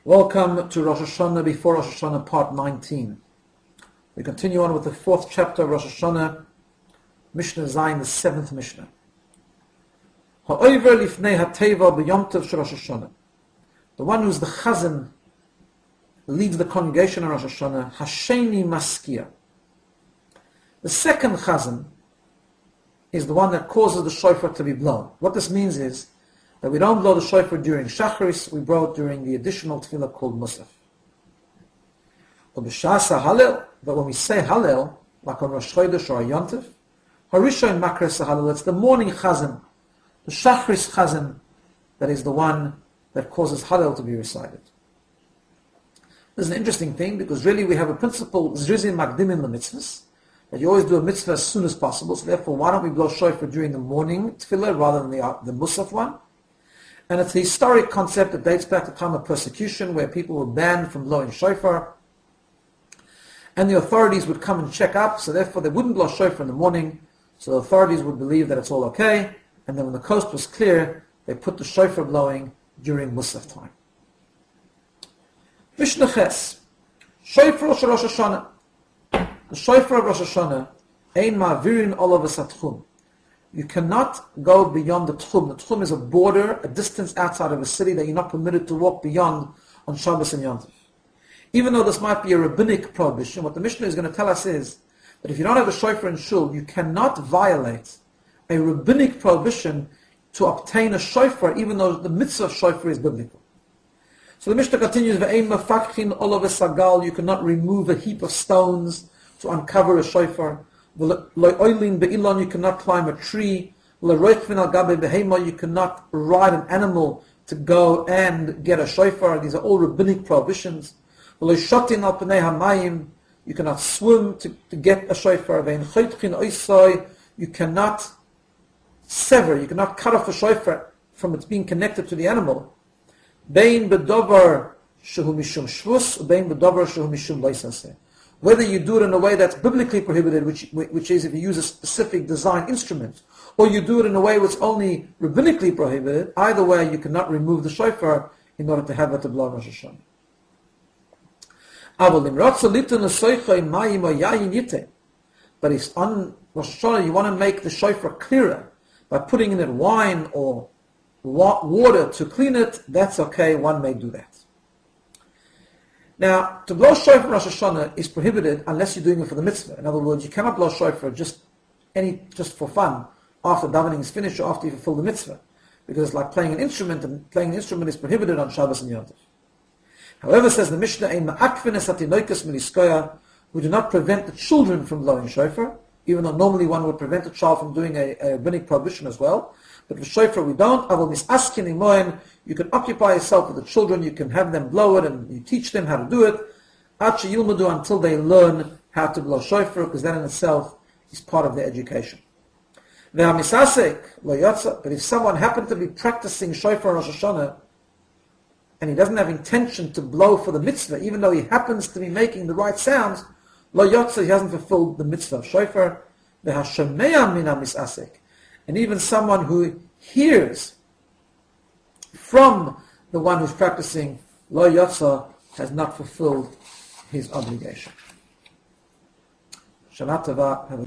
Welcome to Rosh Hashana before Rosh Hashana part 19. We continue on with the fourth chapter of Rosh Hashana, Mishna Zayin, the seventh Mishna. Ha'over lifnei ha'teva b'yom tov shel Rosh Hashana. The one who's the chazan, leads the congregation on Rosh Hashana, Hasheni maskia. The second chazan is the one that causes the shofar to be blown. What this means is that we don't blow the shofar during Shacharis, we blow it during the additional tefillah called Musaf. But when we say Hallel, like on Rosh Chodesh or Yontif, Harishon Makres Hallel, it's the morning chazan, the Shacharis chazan, that is the one that causes Hallel to be recited. This is an interesting thing because really we have a principle, Zrizim Magdimin the mitzvahs, that you always do a mitzvah as soon as possible, so therefore why don't we blow shofar during the morning tefillah rather than the Musaf one? And it's a historic concept that dates back to the time of persecution where people were banned from blowing shofar. And the authorities would come and check up, so therefore they wouldn't blow shofar in the morning, so the authorities would believe that it's all okay. And then when the coast was clear, they put the shofar blowing during Musaf time. Mishna Ches, Shofar of Rosh Hashana. The shofar of Rosh Hashana, Ein Ma'virin Olav Esatchum. You cannot go beyond the tchum. The tchum is a border, a distance outside of a city that you're not permitted to walk beyond on Shabbos and Yom Tov. Even though this might be a rabbinic prohibition, what the Mishna is going to tell us is that if you don't have a shofar in shul, you cannot violate a rabbinic prohibition to obtain a shofar, even though the mitzvah of shofar is biblical. So the Mishnah continues, Ve'ein mafakhin olav esagal, you cannot remove a heap of stones to uncover a shofar. You cannot climb a tree. You cannot ride an animal to go and get a shofar. These are all rabbinic prohibitions. You cannot swim to get a shofar. You cannot sever, you cannot cut off a shofar from its being connected to the animal. Whether you do it in a way that's biblically prohibited, which is if you use a specific design instrument, or you do it in a way which is only rabbinically prohibited, either way you cannot remove the shofar in order to have it to blow Rosh Hashana. But if on Rosh Hashana you want to make the shofar clearer by putting in it wine or water to clean it, that's okay, one may do that. Now, to blow shofar Rosh Hashana is prohibited unless you're doing it for the mitzvah. In other words, you cannot blow shofar just for fun after davening is finished or after you fulfill the mitzvah, because it's like playing an instrument, and playing an instrument is prohibited on Shabbos and Yom Tov. However, says the Mishnah, we do not prevent the children from blowing shofar, even though normally one would prevent a child from doing a rabbinic prohibition as well. But with shofar we don't. You can occupy yourself with the children, you can have them blow it, and you teach them how to do it, until they learn how to blow shofar, because that in itself is part of their education. But if someone happened to be practicing shofar on Rosh Hashana, and he doesn't have intention to blow for the mitzvah, even though he happens to be making the right sounds, he hasn't fulfilled the mitzvah of shofar. And even someone who hears from the one who's practicing lo yotza has not fulfilled his obligation. Shana Tova.